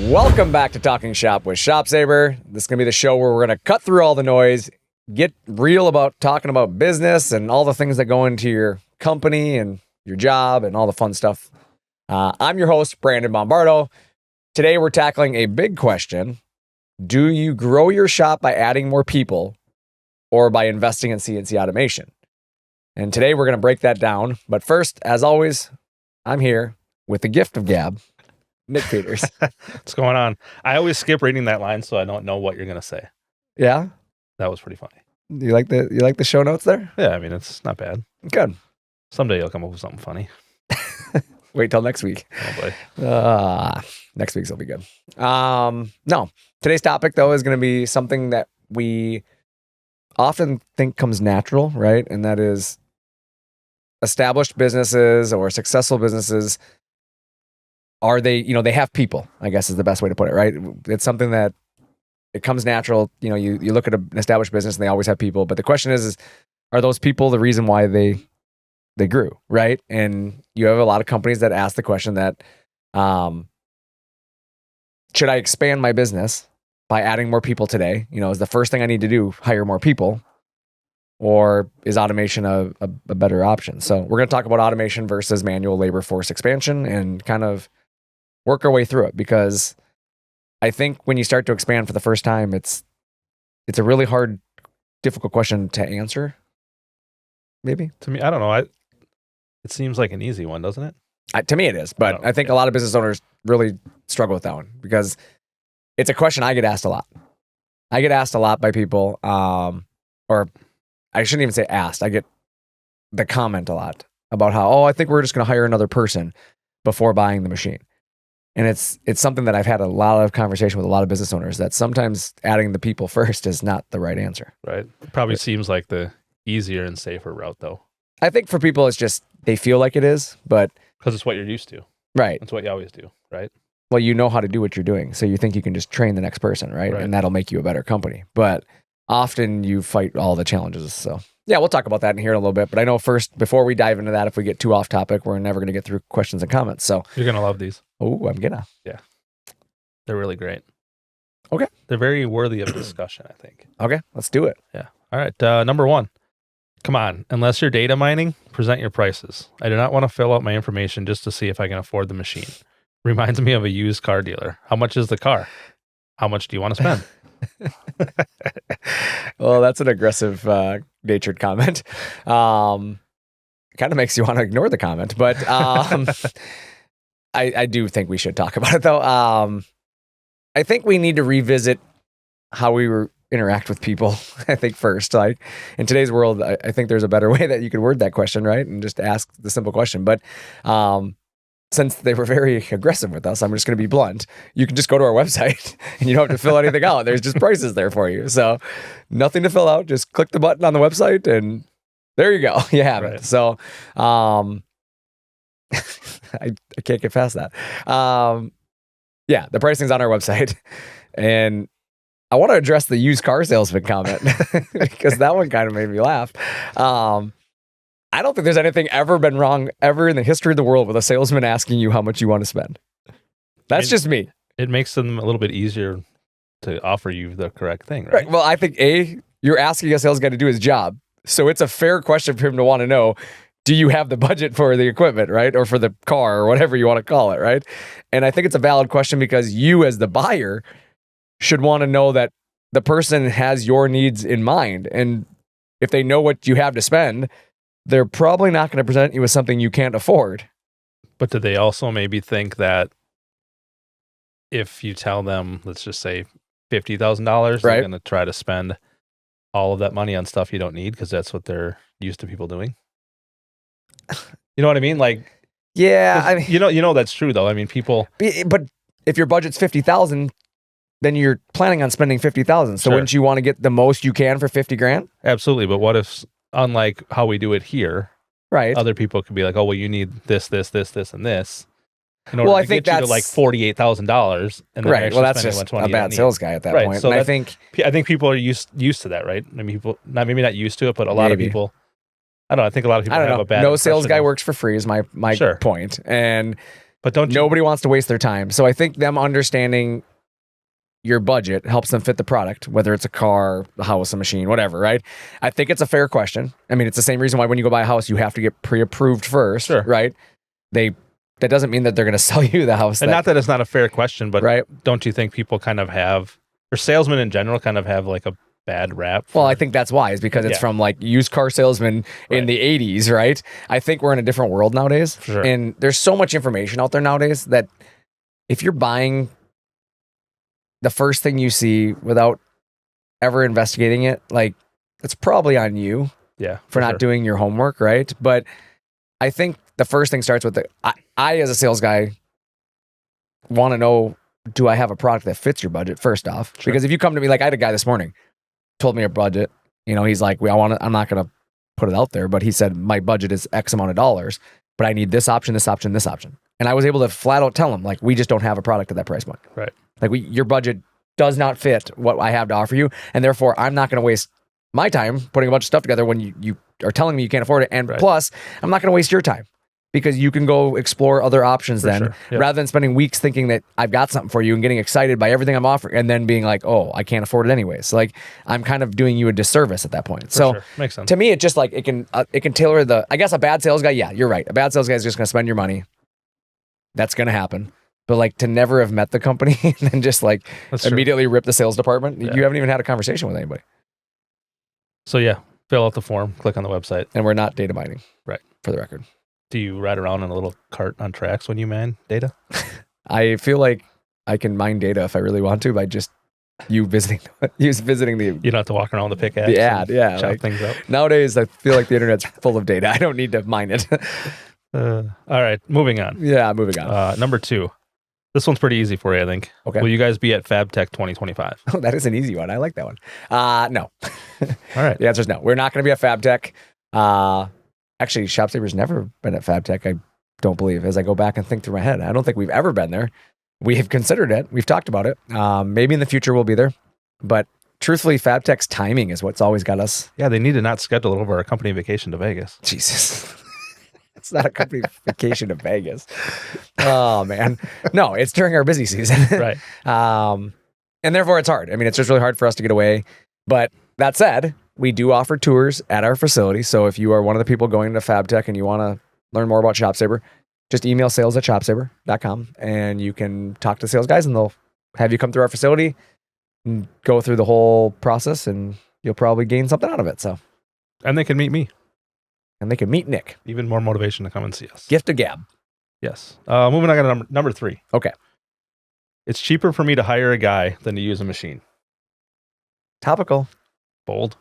Welcome back to Talking Shop with ShopSabre. This is going to be the show where we're going to cut through all the noise, get real about talking about business and all the things that go into your company and your job and all the fun stuff. I'm your host, Brandon Bombardo. Today we're tackling a big question. Do you grow your shop by adding more people or by investing in CNC automation? And today we're going to break that down. But first, as always, I'm here with the gift of gab. Nick Peters. What's going on? I always skip reading that line, so I don't know what you're gonna say. Yeah, that was pretty funny. You like the show notes there? Yeah, I mean it's not bad. Good. Someday you'll come up with something funny. Wait till next week. Oh boy. Next week's will be good. No, today's topic though is going to be something that we often think comes natural, right? And that is established businesses or successful businesses. Are they, they have people, I guess is the best way to put it, right? It's something that it comes natural. You look at an established business and they always have people. But the question is are those people the reason why they grew, right? And you have a lot of companies that ask the question that, should I expand my business by adding more people today? Is the first thing I need to do hire more people? Or is automation a better option? So we're going to talk about automation versus manual labor force expansion and kind of work our way through it, because I think when you start to expand for the first time, it's a really hard, difficult question to answer. Maybe to me, I don't know. It seems like an easy one, doesn't it? To me, it is, but I think a lot of business owners really struggle with that one because it's a question I get asked a lot. I get asked a lot by people, or I shouldn't even say asked. I get the comment a lot about how, I think we're just going to hire another person before buying the machine. And it's something that I've had a lot of conversation with a lot of business owners that sometimes adding the people first is not the right answer. Right. It probably seems like the easier and safer route though. I think for people, it's just, they feel like it is, but because it's what you're used to. Right. It's what you always do. Right. Well, you know how to do what you're doing. So you think you can just train the next person, right? And that'll make you a better company. But often you fight all the challenges. So yeah, we'll talk about that in here in a little bit. But I know first, before we dive into that, if we get too off topic, we're never going to get through questions and comments. So you're going to love these. Oh, I'm gonna. Yeah. They're really great. Okay. They're very worthy of discussion, I think. Okay, let's do it. Yeah. All right. Number one. Come on. Unless you're data mining, present your prices. I do not want to fill out my information just to see if I can afford the machine. Reminds me of a used car dealer. How much is the car? How much do you want to spend? Well, that's an aggressive natured comment. Kind of makes you want to ignore the comment, but I do think we should talk about it though. I think we need to revisit how we interact with people. I think first, like in today's world, I think there's a better way that you could word that question, right? And just ask the simple question. But since they were very aggressive with us, I'm just going to be blunt. You can just go to our website and you don't have to fill anything out. There's just prices there for you. So nothing to fill out. Just click the button on the website and there you go. You have it. So I can't get past that. Yeah, the pricing's on our website. And I want to address the used car salesman comment because that one kind of made me laugh. I don't think there's anything ever been wrong ever in the history of the world with a salesman asking you how much you want to spend. That's just me. It makes them a little bit easier to offer you the correct thing, right? Right. Well, I think you're asking a sales guy to do his job. So it's a fair question for him to want to know, do you have the budget for the equipment, right? Or for the car or whatever you want to call it, right? And I think it's a valid question because you as the buyer should want to know that the person has your needs in mind. And if they know what you have to spend, they're probably not going to present you with something you can't afford. But do they also maybe think that if you tell them, let's just say $50,000, they're going to try to spend all of that money on stuff you don't need because that's what they're used to people doing? You know what I mean? Like, yeah, I mean, you know that's true though. I mean, people. But if your budget's $50,000, then you're planning on spending $50,000. So wouldn't you want to get the most you can for $50,000? Absolutely. But what if, unlike how we do it here, right? Other people could be like, oh, well, you need this, and this. In order to get you to like $48,000, and right. Well, that's just a bad sales guy at that point. So and I think people are used to that, right? I mean, people maybe not used to it, but a lot of people. I don't know. I think a lot of people have a bad. No sales guy works for free is my point. But nobody wants to waste their time. So I think them understanding your budget helps them fit the product, whether it's a car, a house, a machine, whatever, right? I think it's a fair question. I mean, it's the same reason why when you go buy a house, you have to get pre-approved first, right? That doesn't mean that they're going to sell you the house. And not that it's not a fair question, but right? Don't you think people kind of have, or salesmen in general kind of have like a bad rap? Well, I think that's why, is because it's from like used car salesmen in the 80s, right? I think we're in a different world nowadays. And there's so much information out there nowadays that if you're buying the first thing you see without ever investigating it, like, it's probably on you for not doing your homework, right? But I think the first thing starts with I as a sales guy want to know, do I have a product that fits your budget first off? Because if you come to me, like I had a guy this morning, told me a budget, he's like, I'm not going to put it out there, but he said, my budget is X amount of dollars, but I need this option, this option, this option. And I was able to flat out tell him, like, we just don't have a product at that price point. Right. Like your budget does not fit what I have to offer you. And therefore I'm not going to waste my time putting a bunch of stuff together when you are telling me you can't afford it. And plus I'm not going to waste your time, because you can go explore other options rather than spending weeks thinking that I've got something for you and getting excited by everything I'm offering and then being like, oh, I can't afford it anyways. So like, I'm kind of doing you a disservice at that point. Makes sense. To me, it just like, it can tailor I guess a bad sales guy. Yeah, you're right. A bad sales guy is just going to spend your money. That's going to happen. But like, to never have met the company and then just like immediately rip the sales department. You haven't even had a conversation with anybody. So fill out the form, click on the website. And we're not data mining. Right. For the record. Do you ride around in a little cart on tracks when you mine data? I feel like I can mine data if I really want to by just visiting the. You don't have to walk around with the pickaxe. The ad, chop things up. Nowadays, I feel like the internet's full of data. I don't need to mine it. All right, moving on. Yeah, moving on. Number 2. This one's pretty easy for you, I think. Okay. Will you guys be at FabTech 2025? Oh, that is an easy one. I like that one. No. All right. The answer is no. We're not going to be at FabTech. Actually, ShopSabre's never been at FabTech, I don't believe, as I go back and think through my head. I don't think we've ever been there. We have considered it. We've talked about it. Maybe in the future we'll be there. But truthfully, FabTech's timing is what's always got us. Yeah, they need to not schedule it over a company vacation to Vegas. Jesus. It's not a company vacation to Vegas. Oh, man. No, it's during our busy season. Right. And therefore it's hard. I mean, it's just really hard for us to get away. But that said, we do offer tours at our facility. So if you are one of the people going to FabTech and you want to learn more about ShopSabre, just email sales@shopsabre.com and you can talk to sales guys and they'll have you come through our facility and go through the whole process and you'll probably gain something out of it. So, and they can meet me. And they can meet Nick. Even more motivation to come and see us. Gift of gab. Yes. Moving on to number 3. Okay. It's cheaper for me to hire a guy than to use a machine. Topical. Bold.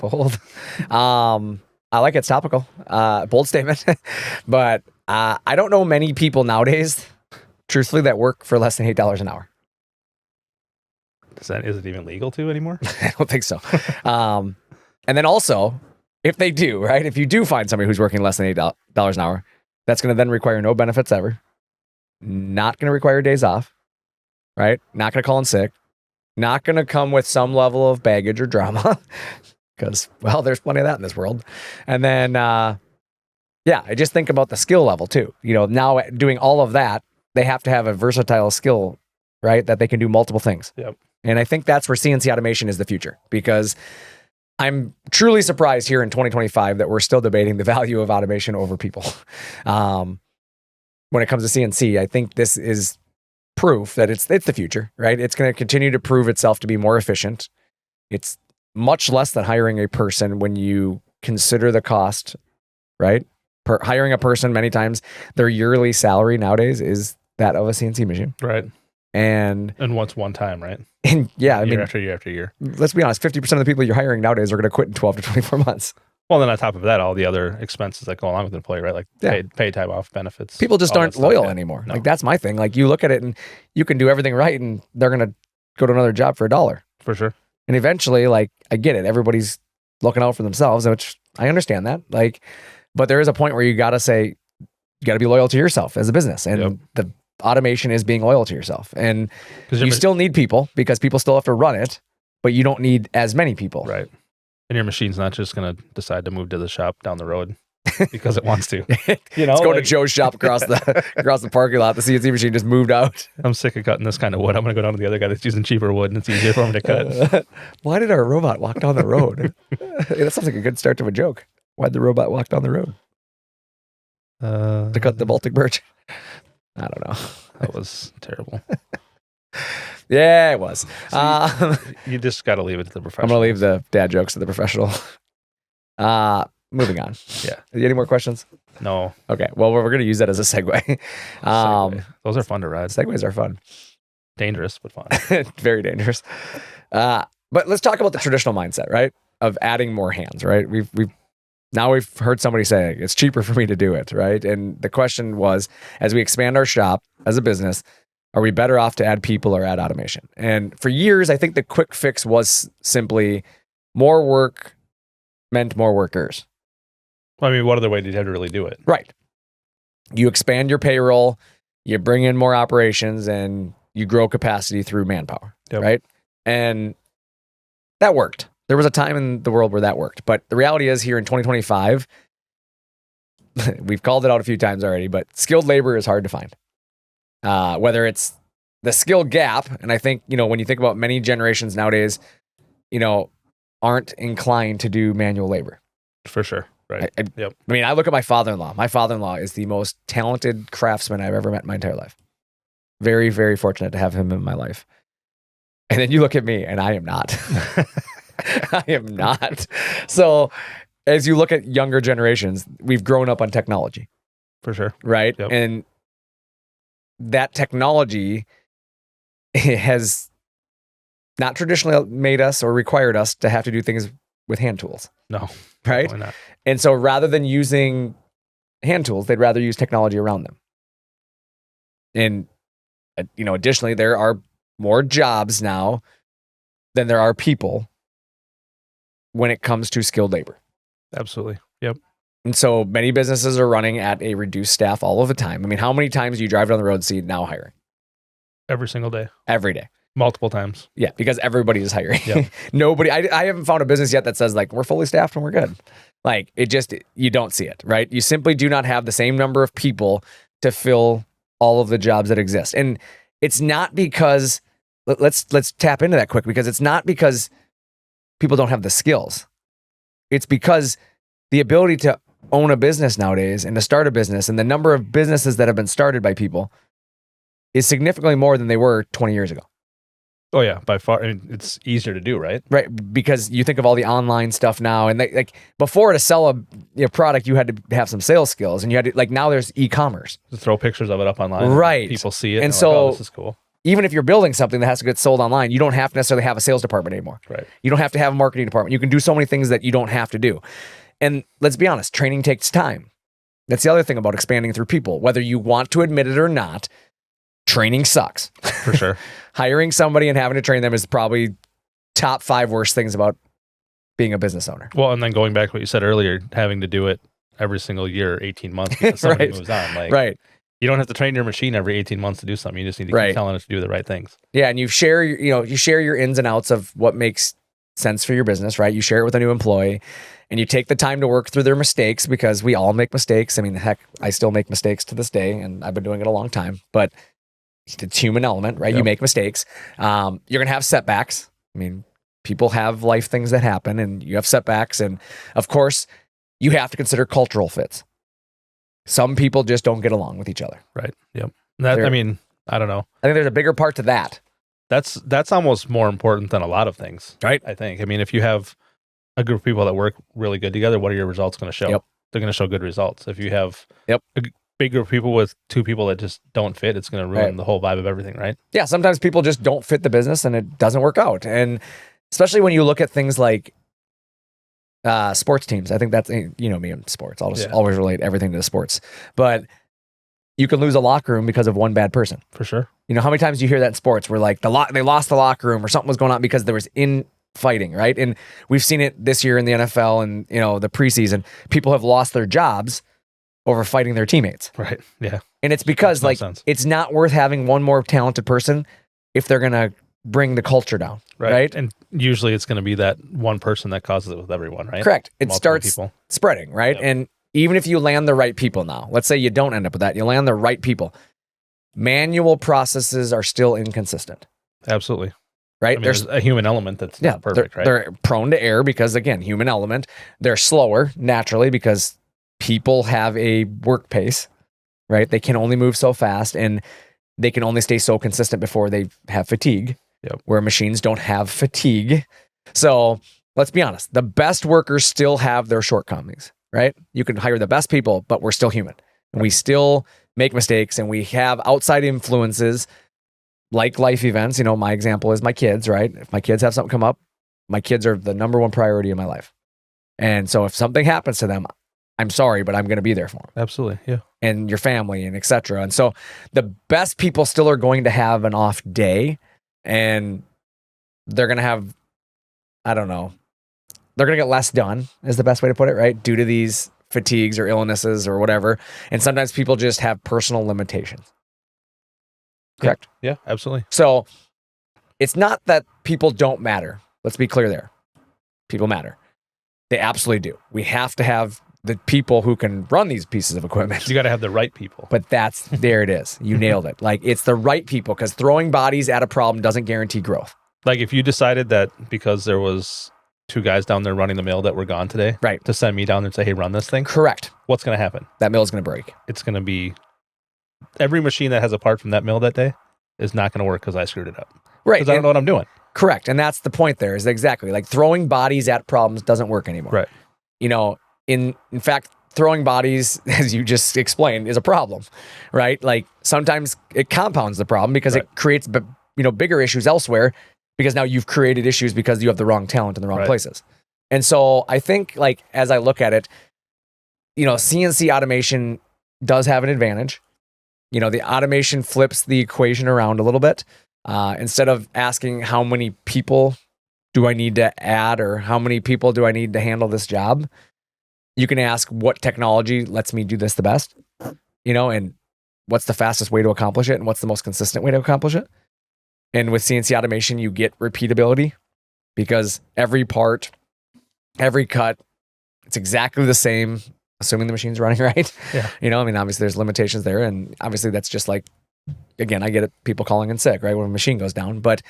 I like it's topical. Bold statement. But I don't know many people nowadays, truthfully, that work for less than $8 an hour. Is it even legal to anymore? I don't think so. And then also, if they do, right? If you do find somebody who's working less than $8 an hour, that's going to then require no benefits ever. Not going to require days off, right? Not going to call in sick. Not going to come with some level of baggage or drama because, well, there's plenty of that in this world. And then, I just think about the skill level too. Now doing all of that, they have to have a versatile skill, right? That they can do multiple things. Yep. And I think that's where CNC automation is the future, because I'm truly surprised here in 2025 that we're still debating the value of automation over people. When it comes to CNC, I think this is proof that it's the future, right? It's going to continue to prove itself to be more efficient. It's much less than hiring a person when you consider the cost, right? Hiring a person, many times their yearly salary nowadays is that of a CNC machine. Right. And once one time, right? And yeah, I mean, year after year after year. Let's be honest, 50% of the people you're hiring nowadays are going to quit in 12 to 24 months. Well, then on top of that, all the other expenses that go along with an employee, right? Like paid time off, benefits. People just aren't loyal anymore. No. Like, that's my thing. Like, you look at it and you can do everything right and they're going to go to another job for $1. For sure. And eventually, like, I get it. Everybody's looking out for themselves, which I understand that. Like, but there is a point where you got to say, you got to be loyal to yourself as a business. And the automation is being loyal to yourself. And you still need people because people still have to run it, but you don't need as many people. Right. And your machine's not just going to decide to move to the shop down the road. because it wants to. Let's go to Joe's shop across the parking lot. The CNC machine just moved out. I'm sick of cutting this kind of wood. I'm going to go down to the other guy that's using cheaper wood, and it's easier for him to cut. Why did our robot walk down the road? That sounds like a good start to a joke. Why'd the robot walk down the road? To cut the Baltic birch? I don't know. That was terrible. Yeah, it was. You just got to leave it to the professional. I'm going to leave the dad jokes to the professional. Moving on. Yeah. Any more questions? No. Okay. Well, we're going to use that as a segue. Those are fun to ride. Segues are fun. Dangerous, but fun. Very dangerous. But let's talk about the traditional mindset, right? Of adding more hands, right? We've heard somebody say it's cheaper for me to do it, right? And the question was, as we expand our shop as a business, are we better off to add people or add automation? And for years, I think the quick fix was simply more work meant more workers. Well, I mean, what other way did you have to really do it? Right. You expand your payroll, you bring in more operations, and you grow capacity through manpower, right? And that worked. There was a time in the world where that worked. But the reality is here in 2025, we've called it out a few times already, but skilled labor is hard to find. Whether it's the skill gap, and I think, when you think about many generations nowadays, aren't inclined to do manual labor. For sure. Right. I mean, I look at my father-in-law. My father-in-law is the most talented craftsman I've ever met in my entire life. Very, very fortunate to have him in my life. And then you look at me, and I am not. I am not. So as you look at younger generations, we've grown up on technology. For sure. Right? Yep. And that technology has not traditionally made us or required us to have to do things with hand tools. No. Right? Probably not. And so rather than using hand tools, they'd rather use technology around them. And, additionally, there are more jobs now than there are people when it comes to skilled labor. Absolutely. Yep. And so many businesses are running at a reduced staff all of the time. I mean, how many times do you drive down the road and see now hiring? Every single day. Every day. Multiple times. Yeah, because everybody is hiring. Yep. Nobody, I haven't found a business yet that says like, we're fully staffed and we're good. Like you don't see it, right? You simply do not have the same number of people to fill all of the jobs that exist. And it's not because, let's tap into that quick, because it's not because people don't have the skills. It's because the ability to own a business nowadays and to start a business and the number of businesses that have been started by people is significantly more than they were 20 years ago. Oh yeah, by far. I mean, it's easier to do, right? Right, because you think of all the online stuff now, and like before, to sell a product, you had to have some sales skills, and you had to now there's e-commerce. Just throw pictures of it up online, right? People see it, and so like, oh, this is cool. Even if you're building something that has to get sold online, you don't have to necessarily have a sales department anymore. Right. You don't have to have a marketing department. You can do so many things that you don't have to do. And let's be honest, training takes time. That's the other thing about expanding through people. Whether you want to admit it or not, training sucks. For sure. Hiring somebody and having to train them is probably top 5 worst things about being a business owner. Well, and then going back to what you said earlier, having to do it every single year, 18 months, because somebody right. moves on. Right. You don't have to train your machine every 18 months to do something. You just need to keep telling it to do the right things. Yeah, and you share your ins and outs of what makes sense for your business, right? You share it with a new employee, and you take the time to work through their mistakes, because we all make mistakes. I mean, heck, I still make mistakes to this day, and I've been doing it a long time, but it's human element, right? Yep. You make mistakes. You're going to have setbacks. I mean, people have life things that happen, and you have setbacks. And of course, you have to consider cultural fits. Some people just don't get along with each other. Right. Yep. I mean, I don't know. I think there's a bigger part to that. That's almost more important than a lot of things. Right. I think. I mean, if you have a group of people that work really good together, what are your results going to show? Yep. They're going to show good results. If you have a big group of people with 2 people that just don't fit, it's going to ruin the whole vibe of everything, right? Yeah. Sometimes people just don't fit the business and it doesn't work out. And especially when you look at things like sports teams. I think that's, me in sports. I'll just always relate everything to the sports. But you can lose a locker room because of one bad person. For sure. How many times do you hear that in sports where like they lost the locker room or something was going on because there was infighting, right? And we've seen it this year in the NFL and, the preseason. People have lost their jobs over fighting their teammates. Right. Yeah. And it's because it's not worth having one more talented person if they're going to bring the culture down. Right. And usually it's going to be that one person that causes it with everyone, right? Correct. It Multiple starts people spreading, right? Yep. And even if you land the right people now, let's say you don't end up with that, you land the right people, manual processes are still inconsistent. Absolutely. Right? I mean, there's a human element that's not perfect, right? They're prone to error because, again, human element. They're slower naturally because people have a work pace, right? They can only move so fast and they can only stay so consistent before they have fatigue, where machines don't have fatigue. So let's be honest, the best workers still have their shortcomings, right? You can hire the best people, but we're still human. And we still make mistakes and we have outside influences like life events. You know, my example is my kids, right? If my kids have something come up, my kids are the number one priority in my life. And so if something happens to them, I'm sorry, but I'm going to be there for them. Absolutely. Yeah. And your family and et cetera. And so the best people still are going to have an off day and they're going to have, I don't know, they're going to get less done is the best way to put it, right? Due to these fatigues or illnesses or whatever. And sometimes people just have personal limitations. Correct? Yeah, absolutely. So it's not that people don't matter. Let's be clear there. People matter. They absolutely do. We have to have the people who can run these pieces of equipment. You got to have the right people. But there it is. You nailed it. Like, it's the right people, because throwing bodies at a problem doesn't guarantee growth. Like, if you decided that because there was 2 guys down there running the mill that were gone today, right, to send me down there and say, hey, run this thing. Correct. What's going to happen? That mill is going to break. It's going to be, every machine that has a part from that mill that day is not going to work because I screwed it up. Right. Because I don't know what I'm doing. Correct. And that's the point there, is exactly like throwing bodies at problems doesn't work anymore. Right. You know, in fact, throwing bodies, as you just explained, is a problem, right? Like, sometimes it compounds the problem because it creates, bigger issues elsewhere, because now you've created issues because you have the wrong talent in the wrong places. And so I think, like, as I look at it, CNC automation does have an advantage. The automation flips the equation around a little bit. Instead of asking how many people do I need to add or how many people do I need to handle this job, you can ask what technology lets me do this the best, and what's the fastest way to accomplish it and what's the most consistent way to accomplish it. And with CNC automation, you get repeatability because every part, every cut, it's exactly the same, assuming the machine's running right. Yeah. Obviously there's limitations there. And obviously that's just like, again, I get it, people calling in sick, right? When a machine goes down. But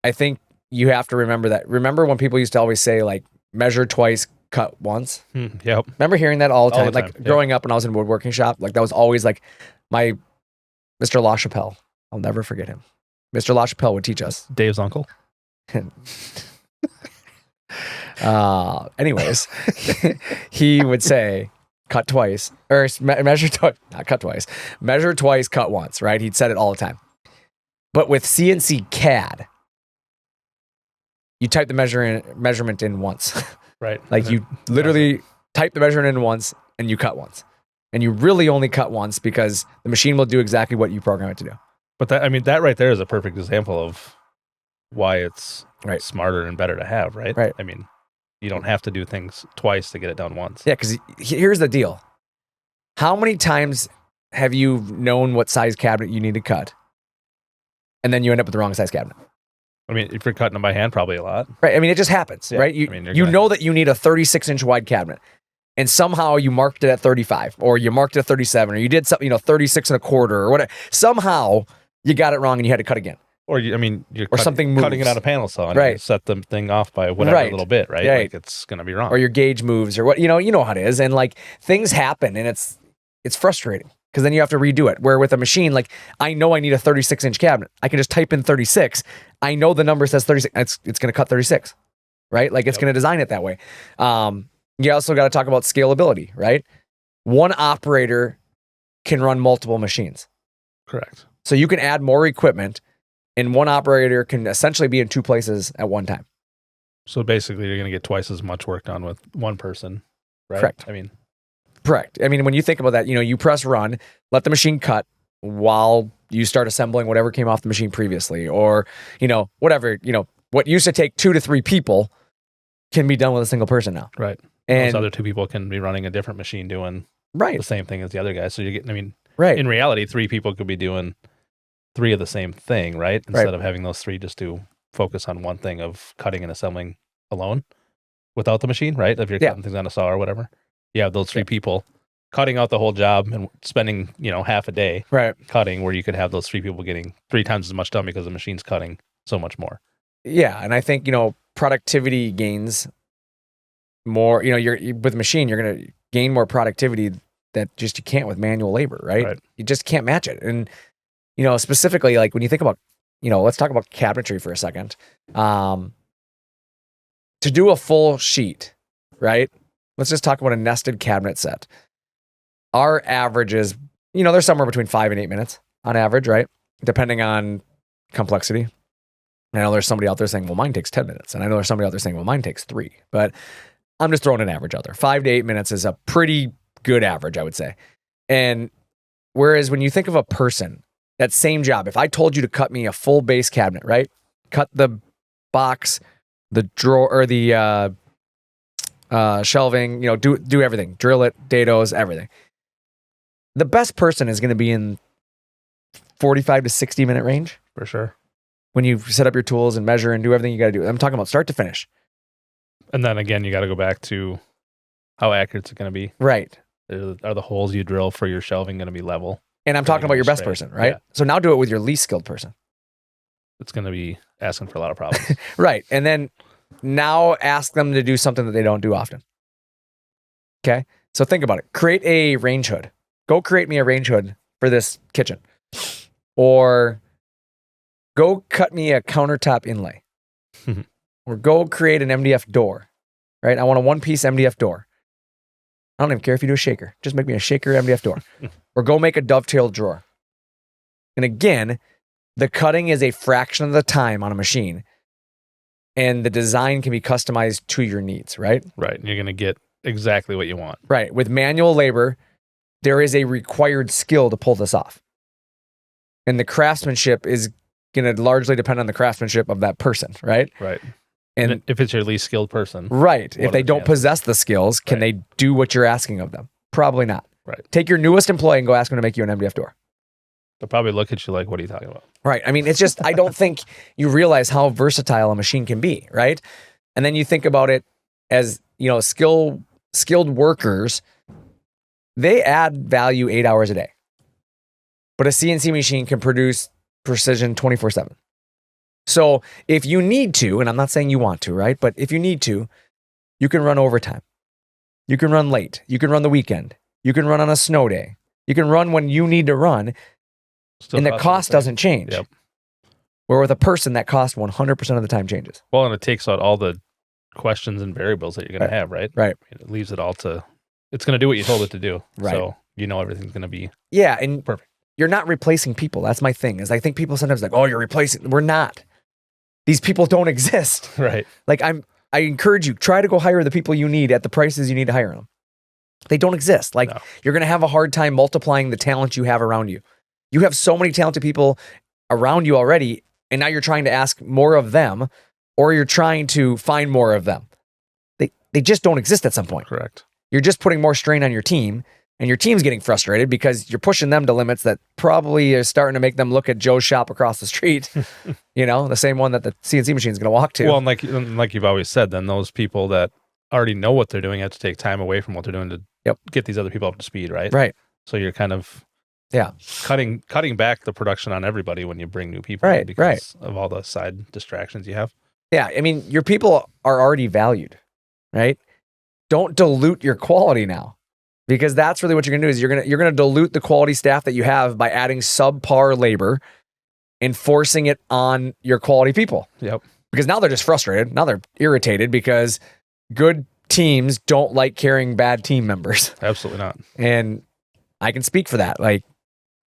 I think you have to remember that. Remember when people used to always say, like, measure twice, cut once? Yep. Remember hearing that all the time? Like, Yep. Growing up when I was in a woodworking shop, like, that was always like my Mr. LaChapelle. I'll never forget him. Mr. LaChapelle would teach us. Dave's uncle. Anyways, he would say, cut twice, or measure twice, not cut twice, measure twice, cut once, right? He'd said it all the time. But with CNC CAD, you type the measurement in once. Right. Like, you literally type the measurement in once and you cut once. And you really only cut once because the machine will do exactly what you program it to do. But that right there is a perfect example of why it's smarter and better to have, right? Right. I mean, you don't have to do things twice to get it done once. Yeah, because here's the deal. How many times have you known what size cabinet you need to cut, and then you end up with the wrong size cabinet? I mean, if you're cutting them by hand, probably a lot. Right. I mean, it just happens, right? You know that you need a 36-inch wide cabinet, and somehow you marked it at 35, or you marked it at 37, or you did something, 36 and a quarter, or whatever. Somehow you got it wrong and you had to cut again. Or you're something cutting it moves. on a panel saw and Right. you set the thing off by whatever little bit, right? Right. Like, it's going to be wrong. Or your gauge moves, or what, you know how it is. And, like, things happen and it's frustrating because then you have to redo it. Where with a machine, like, I know I need a 36-inch cabinet. I can just type in 36. I know the number says 36. It's going to cut 36, right? Like, it's going to design it that way. You also got to talk about scalability, right? One operator can run multiple machines. Correct. So you can add more equipment, and one operator can essentially be in 2 places at one time. So basically, you're going to get twice as much work done with one person, right? Correct. Correct. I mean, when you think about that, you press run, let the machine cut while you start assembling whatever came off the machine previously, or, whatever, what used to take 2 to 3 people can be done with a single person now. Right. And those other 2 people can be running a different machine doing the same thing as the other guy. So you're getting, right. In reality, 3 people could be doing 3 of the same thing, right? Instead of having those 3 just to focus on one thing of cutting and assembling alone without the machine, right? If you're cutting things on a saw or whatever. you have those three people cutting out the whole job and spending, half a day cutting, where you could have those three people getting 3 times as much done because the machine's cutting so much more. Yeah. And I think, productivity gains more, with machine, you're going to gain more productivity that just you can't with manual labor, right? You just can't match it. And, specifically, like when you think about, let's talk about cabinetry for a second. To do a full sheet, right? Let's just talk about a nested cabinet set. Our average is, they're somewhere between 5 and 8 minutes on average, right? Depending on complexity. I know there's somebody out there saying, well, mine takes 10 minutes. And I know there's somebody out there saying, well, mine takes 3. But I'm just throwing an average out there. 5 to 8 minutes is a pretty good average, I would say. And whereas when you think of a person, that same job, if I told you to cut me a full base cabinet, right? Cut the box, the drawer, or the shelving, do everything. Drill it, dados, everything. The best person is going to be in 45 to 60 minute range. For sure. When you set up your tools and measure and do everything you got to do. I'm talking about start to finish. And then again, you got to go back to how accurate it's going to be. Right. Are the holes you drill for your shelving going to be level? And I'm talking about your best person, right? Yeah. So now do it with your least skilled person. It's going to be asking for a lot of problems. Right. And then now ask them to do something that they don't do often. Okay. So think about it. Create a range hood. Go create me a range hood for this kitchen. Or go cut me a countertop inlay. Or go create an MDF door, right? I want a 1-piece MDF door. I don't even care if you do a shaker. Just make me a shaker MDF door. Or go make a dovetail drawer. And again, the cutting is a fraction of the time on a machine. And the design can be customized to your needs, right? Right. And you're going to get exactly what you want. Right. With manual labor, there is a required skill to pull this off. And the craftsmanship is going to largely depend on the craftsmanship of that person, right? Right. And if it's your least skilled person. Right. If they don't possess the skills, can they do what you're asking of them? Probably not. Right. Take your newest employee and go ask them to make you an MDF door. They'll probably look at you like, what are you talking about? Right. I mean, it's just, I don't think you realize how versatile a machine can be, right? And then you think about it as, skilled workers, they add value 8 hours a day. But a CNC machine can produce precision 24/7. So if you need to, and I'm not saying you want to, right? But if you need to, you can run overtime. You can run late. You can run the weekend. You can run on a snow day. You can run when you need to run. And the cost doesn't change. Yep. Where with a person, that cost 100% of the time changes. Well, and it takes out all the questions and variables that you're going to have, right? Right. It leaves it all to, it's going to do what you told it to do. Right. So everything's going to be and perfect. You're not replacing people. That's my thing. Is I think people sometimes like, oh, you're replacing. We're not. These people don't exist. Right. Like I encourage you, try to go hire the people you need at the prices you need to hire them. They don't exist. Like you're going to have a hard time multiplying the talent you have around you. You have so many talented people around you already, and now you're trying to ask more of them, or you're trying to find more of them. They just don't exist at some point. Correct. You're just putting more strain on your team, and your team's getting frustrated because you're pushing them to limits that probably are starting to make them look at Joe's shop across the street, the same one that the CNC machine is going to walk to. Well, and like you've always said, then those people that already know what they're doing have to take time away from what they're doing to get these other people up to speed, right? Right. So you're kind of cutting back the production on everybody when you bring new people in because of all the side distractions you have. Yeah, I mean, your people are already valued, right? Don't dilute your quality now. Because that's really what you're gonna do is you're gonna dilute the quality staff that you have by adding subpar labor and forcing it on your quality people. Yep. Because now they're just frustrated. Now they're irritated because good teams don't like carrying bad team members. Absolutely not. And I can speak for that. Like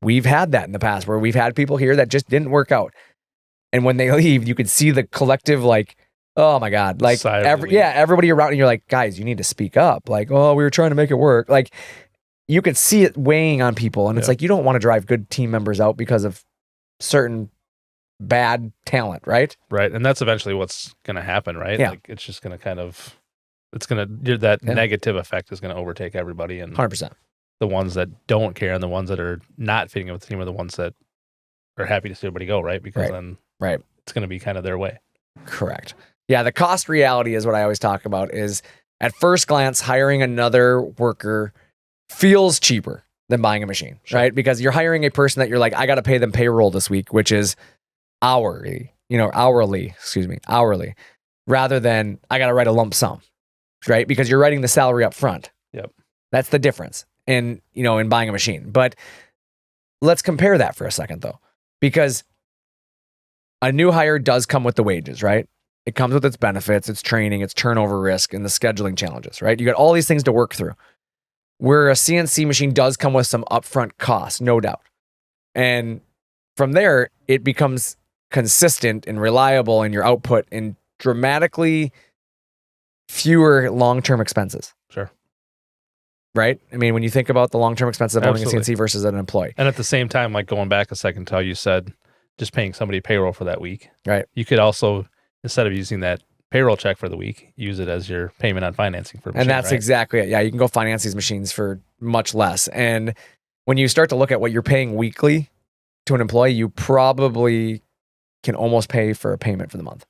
we've had that in the past where we've had people here that just didn't work out. And when they leave, you could see the collective oh my God. Like everybody around and you're like, guys, you need to speak up. Like, oh, we were trying to make it work. Like you could see it weighing on people. And it's like, you don't want to drive good team members out because of certain bad talent, right? Right. And that's eventually what's going to happen, right? Yeah. Like it's just going to that negative effect is going to overtake everybody. And 100%. The ones that don't care and the ones that are not fitting with the team are the ones that are happy to see everybody go, right? Because then it's going to be kind of their way. Correct. Yeah, the cost reality is what I always talk about is At first glance, hiring another worker feels cheaper than buying a machine, right? Because you're hiring a person that you're like, I got to pay them payroll this week, which is hourly, rather than I got to write a lump sum, right? Because you're writing the salary up front. Yep. That's the difference in buying a machine. But let's compare that for a second though, because a new hire does come with the wages, right? It comes with its benefits, its training, its turnover risk, and the scheduling challenges, right? You got all these things to work through. Where a CNC machine does come with some upfront costs, no doubt. And from there, it becomes consistent and reliable in your output and dramatically fewer long-term expenses. Sure. Right? I mean, when you think about the long-term expenses of owning a Absolutely. CNC versus an employee. And at the same time, like going back a second to how you said just paying somebody payroll for that week. Right. You could also, instead of using that payroll check for the week, use it as your payment on financing for a machine, and that's right? exactly it. Yeah, you can go finance these machines for much less. And when you start to look at what you're paying weekly to an employee, you probably can almost pay for a payment for the month.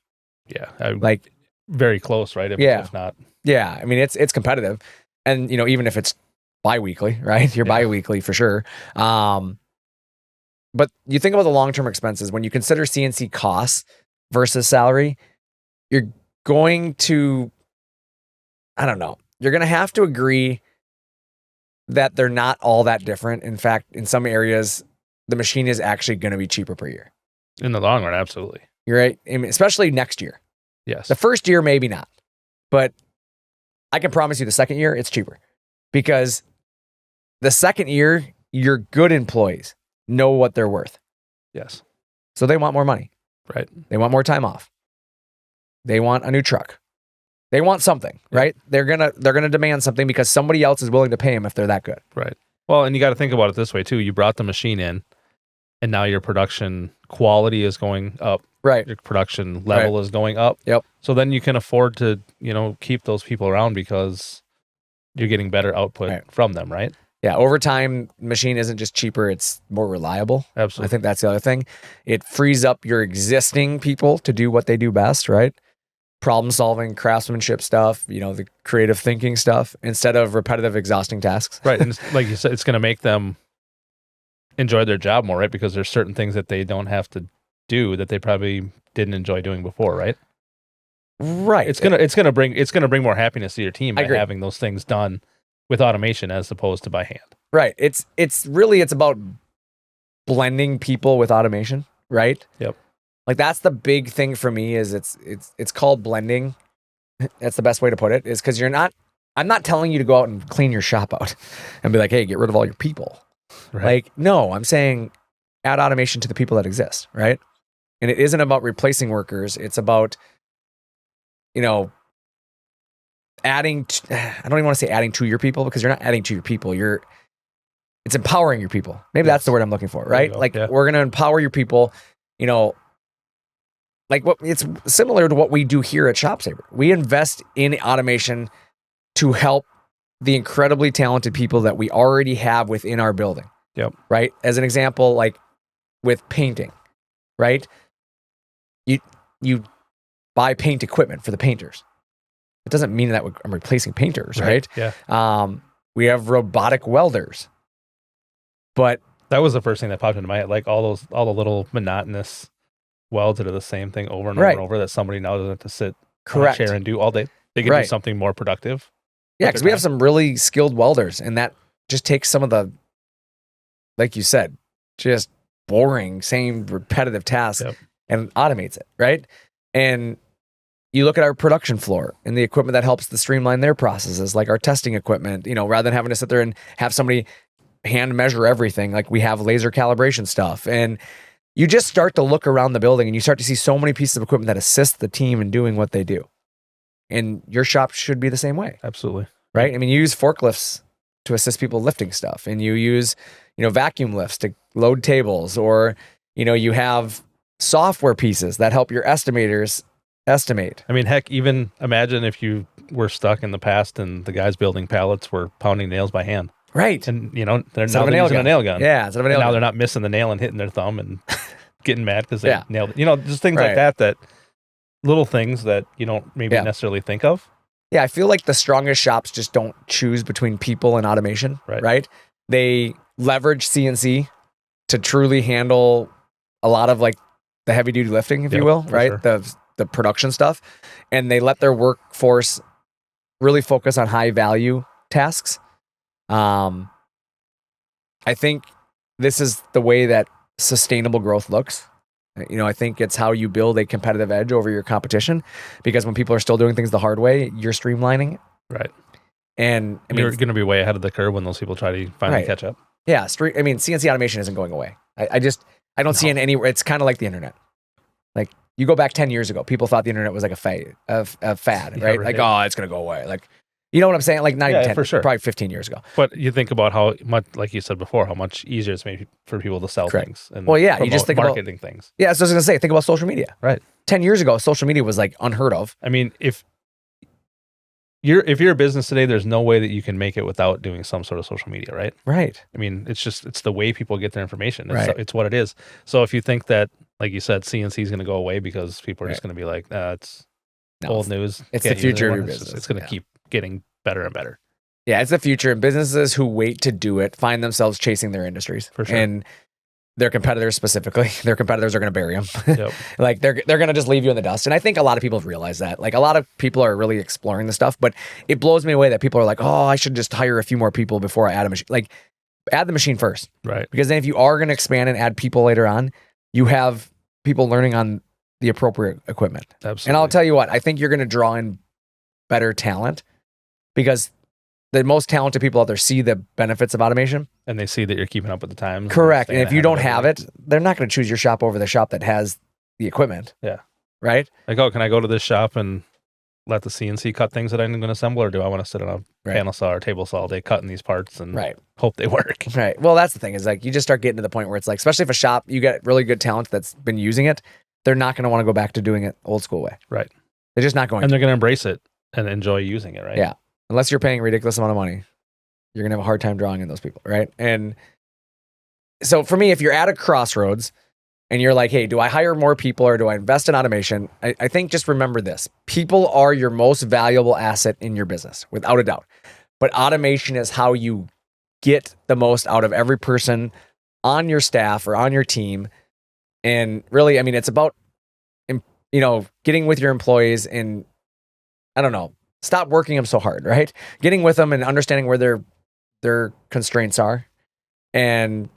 Yeah. Like very close, right? If not. Yeah. I mean, it's competitive. And, even if it's bi-weekly, right? You're bi-weekly for sure. But you think about the long-term expenses, when you consider CNC costs versus salary, you're going to, you're going to have to agree that they're not all that different. In fact, in some areas, the machine is actually going to be cheaper per year. In the long run, absolutely. You're right. I mean, especially next year. Yes. The first year, maybe not. But I can promise you the second year, it's cheaper. Because the second year, your good employees know what they're worth. Yes. So they want more money. Right. They want more time off. They want a new truck. They want something, right? They're gonna demand something because somebody else is willing to pay them if they're that good. Right. Well, and you got to think about it this way too. You brought the machine in, and now your production quality is going up. Right. Your production level is going up. Yep. So then you can afford to, keep those people around because you're getting better output from them, right? Yeah. Over time, machine isn't just cheaper; it's more reliable. Absolutely. I think that's the other thing. It frees up your existing people to do what they do best, right? Problem solving, craftsmanship stuff, the creative thinking stuff, instead of repetitive, exhausting tasks. Right. And like you said, it's going to make them enjoy their job more, right? Because there's certain things that they don't have to do that they probably didn't enjoy doing before, right? Right. It's gonna bring more happiness to your team by agree. having those things done with automation as opposed to by hand. Right. It's about blending people with automation, right? Yep. Like that's the big thing for me is it's called blending. That's the best way to put it, is because I'm not telling you to go out and clean your shop out and be like, hey, get rid of all your people. Right. Like, no, I'm saying add automation to the people that exist, right? And it isn't about replacing workers. It's about, adding, I don't even want to say adding to your people, because you're not adding to your people. It's empowering your people. Maybe that's the word I'm looking for, right? Like we're going to empower your people, like it's similar to what we do here at ShopSabre. We invest in automation to help the incredibly talented people that we already have within our building. Yep. Right. As an example, like with painting, right? You buy paint equipment for the painters. It doesn't mean that I'm replacing painters, right? Yeah. We have robotic welders, but that was the first thing that popped into my head. Like all the little monotonous welds that are the same thing over and over and over that somebody now doesn't have to sit on a chair and do all day. They can do something more productive. Yeah, because we have some really skilled welders, and that just takes some of the, like you said, just boring, same repetitive tasks and automates it, right? And you look at our production floor and the equipment that helps to streamline their processes, like our testing equipment, rather than having to sit there and have somebody hand measure everything, like we have laser calibration stuff. And you just start to look around the building and you start to see so many pieces of equipment that assist the team in doing what they do. And your shop should be the same way. Absolutely. Right? I mean, you use forklifts to assist people lifting stuff, and you use, vacuum lifts to load tables, or, you have software pieces that help your estimators estimate. I mean, heck, even imagine if you were stuck in the past and the guys building pallets were pounding nails by hand. Right. And, they're now using a nail gun. Yeah. Instead of a nail gun. Now they're not missing the nail and hitting their thumb and getting mad because they nailed it. Just things like that little things that you don't maybe necessarily think of. Yeah, I feel like the strongest shops just don't choose between people and automation, right? They leverage CNC to truly handle a lot of like the heavy duty lifting, if you will, right? Sure. The production stuff. And they let their workforce really focus on high value tasks. I think this is the way that sustainable growth looks. I think it's how you build a competitive edge over your competition, because when people are still doing things the hard way, you're streamlining it. Right. And you're going to be way ahead of the curve when those people try to finally catch up. Yeah. CNC automation isn't going away. I don't see it anywhere. It's kind of like the internet. Like you go back 10 years ago, people thought the internet was like a fad, right? Like, oh, it's going to go away. Like, you know what I'm saying? Like not even 10, for sure. Probably 15 years ago. But you think about how much, like you said before, how much easier it's made for people to sell things. And you just think marketing things. Yeah, so I was going to say, think about social media. Right. 10 years ago, social media was like unheard of. I mean, if you're a business today, there's no way that you can make it without doing some sort of social media, right? Right. I mean, it's the way people get their information. It's what it is. So if you think that, like you said, CNC is going to go away because people are just going to be like, it's old news. It's the future of your business. It's going to keep getting better and better. Yeah, it's the future. And businesses who wait to do it find themselves chasing their industries. For sure. And their competitors specifically, their competitors are going to bury them. Yep. Like they're going to just leave you in the dust. And I think a lot of people have realized that. Like a lot of people are really exploring the stuff, but it blows me away that people are like, oh, I should just hire a few more people before I add a machine. Like add the machine first. Right. Because then if you are going to expand and add people later on, you have people learning on the appropriate equipment. Absolutely. And I'll tell you what, I think you're going to draw in better talent because the most talented people out there see the benefits of automation. And they see that you're keeping up with the times. Correct. And if you don't have it, they're not going to choose your shop over the shop that has the equipment. Yeah. Right? Like, oh, can I go to this shop and let the CNC cut things that I'm going to assemble, or do I want to sit on a panel saw or table saw all day cutting these parts and hope they work? Right. Well, that's the thing is like you just start getting to the point where it's like, especially if a shop, you get really good talent that's been using it, they're not going to want to go back to doing it old school way. Right. They're just not going and they're going to embrace it and enjoy using it, right? Yeah. Unless you're paying a ridiculous amount of money, you're going to have a hard time drawing in those people, right? And so for me, if you're at a crossroads and you're like, hey, do I hire more people or do I invest in automation? I think just remember this. People are your most valuable asset in your business, without a doubt. But automation is how you get the most out of every person on your staff or on your team. And really, I mean, it's about, getting with your employees and, I don't know, stop working them so hard, right? Getting with them and understanding where their constraints are and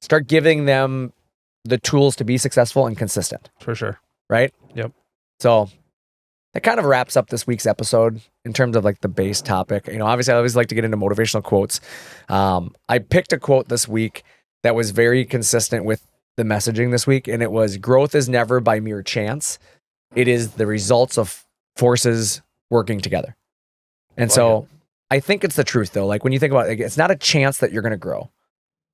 start giving them the tools to be successful and consistent. For sure. Right? Yep. So that kind of wraps up this week's episode in terms of like the base topic. Obviously I always like to get into motivational quotes. I picked a quote this week that was very consistent with the messaging this week. And it was, growth is never by mere chance. It is the results of forces working together. And I think it's the truth though. Like when you think about it, it's not a chance that you're going to grow,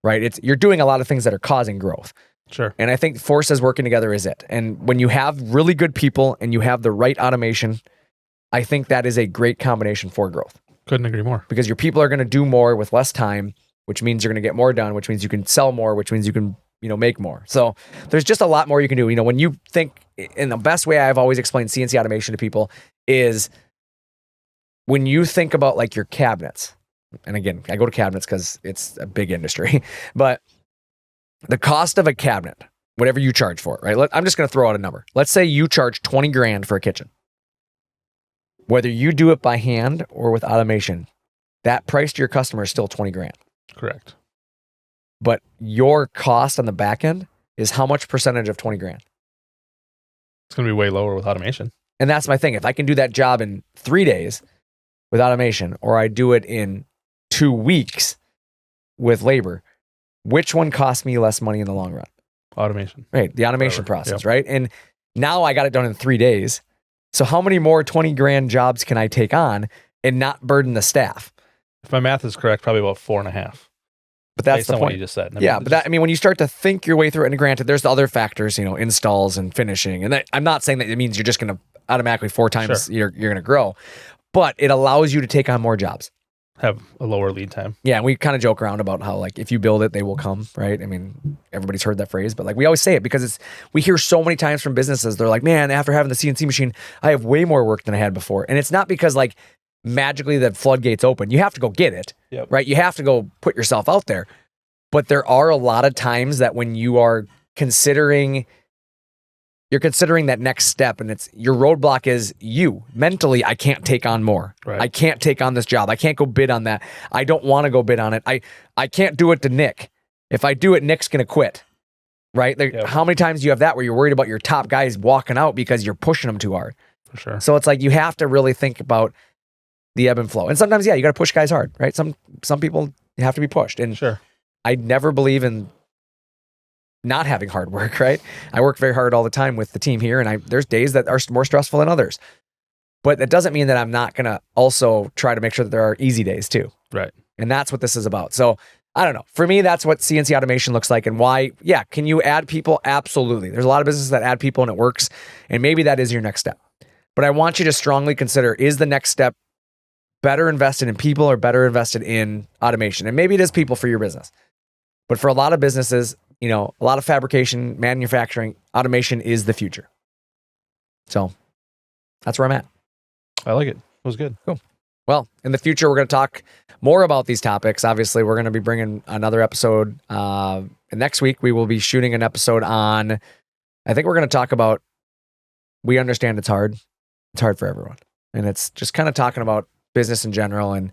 right? You're doing a lot of things that are causing growth. Sure. And I think forces working together is it. And when you have really good people and you have the right automation, I think that is a great combination for growth. Couldn't agree more. Because your people are going to do more with less time, which means you're going to get more done, which means you can sell more, which means you can, make more. So there's just a lot more you can do. When you think, in the best way I've always explained CNC automation to people is when you think about like your cabinets, and again, I go to cabinets because it's a big industry, but the cost of a cabinet, whatever you charge for it, right? I'm just going to throw out a number. Let's say you charge 20 grand for a kitchen. Whether you do it by hand or with automation, that price to your customer is still 20 grand. Correct. But your cost on the back end is how much percentage of 20 grand? It's going to be way lower with automation. And that's my thing. If I can do that job in 3 days with automation, or I do it in 2 weeks with labor, which one costs me less money in the long run? Automation. Right. The automation process, right? And now I got it done in 3 days. So how many more 20 grand jobs can I take on and not burden the staff? If my math is correct, probably about 4.5. But that's based the on point. What you just said. When you start to think your way through it, and granted, there's the other factors, installs and finishing. And I'm not saying that it means you're just going to automatically 4 times you're going to grow, but it allows you to take on more jobs. Have a lower lead time. Yeah, and we kind of joke around about how like if you build it, they will come, right? I mean, everybody's heard that phrase, but like we always say it because we hear so many times from businesses, they're like, man, after having the CNC machine, I have way more work than I had before. And it's not because like magically the floodgates open. You have to go get it, right? You have to go put yourself out there. But there are a lot of times that when you are considering that next step, and it's your roadblock is you mentally, I can't take on more. Right. I can't take on this job. I can't go bid on that. I don't want to go bid on it. I can't do it to Nick. If I do it, Nick's going to quit. Right? How many times do you have that where you're worried about your top guys walking out because you're pushing them too hard? For sure. So it's like you have to really think about the ebb and flow. And sometimes, you got to push guys hard, right? Some people have to be pushed. And sure. I never believe in not having hard work, right? I work very hard all the time with the team here, and there's days that are more stressful than others. But that doesn't mean that I'm not going to also try to make sure that there are easy days too. Right. And that's what this is about. So I don't know. For me, that's what CNC automation looks like, and why, can you add people? Absolutely. There's a lot of businesses that add people and it works, and maybe that is your next step. But I want you to strongly consider, is the next step better invested in people or better invested in automation? And maybe it is people for your business. But for a lot of businesses, a lot of fabrication, manufacturing, automation is the future. So that's where I'm at. I like it. It was good. Cool. Well, in the future, we're going to talk more about these topics. Obviously, we're going to be bringing another episode. Next week, we will be shooting an episode on, I think we're going to talk about, we understand it's hard. It's hard for everyone. And it's just kind of talking about business in general and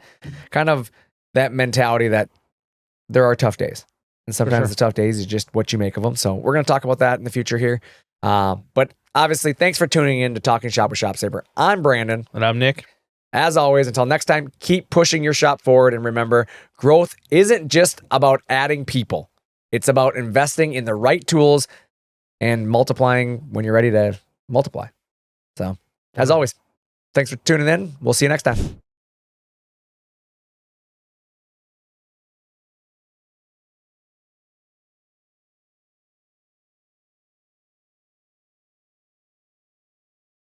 kind of that mentality that there are tough days. And sometimes the tough days is just what you make of them. So we're going to talk about that in the future here. But obviously, thanks for tuning in to Talking Shop with ShopSabre. I'm Brandon. And I'm Nick. As always, until next time, keep pushing your shop forward. And remember, growth isn't just about adding people. It's about investing in the right tools and multiplying when you're ready to multiply. So, as always, thanks for tuning in. We'll see you next time.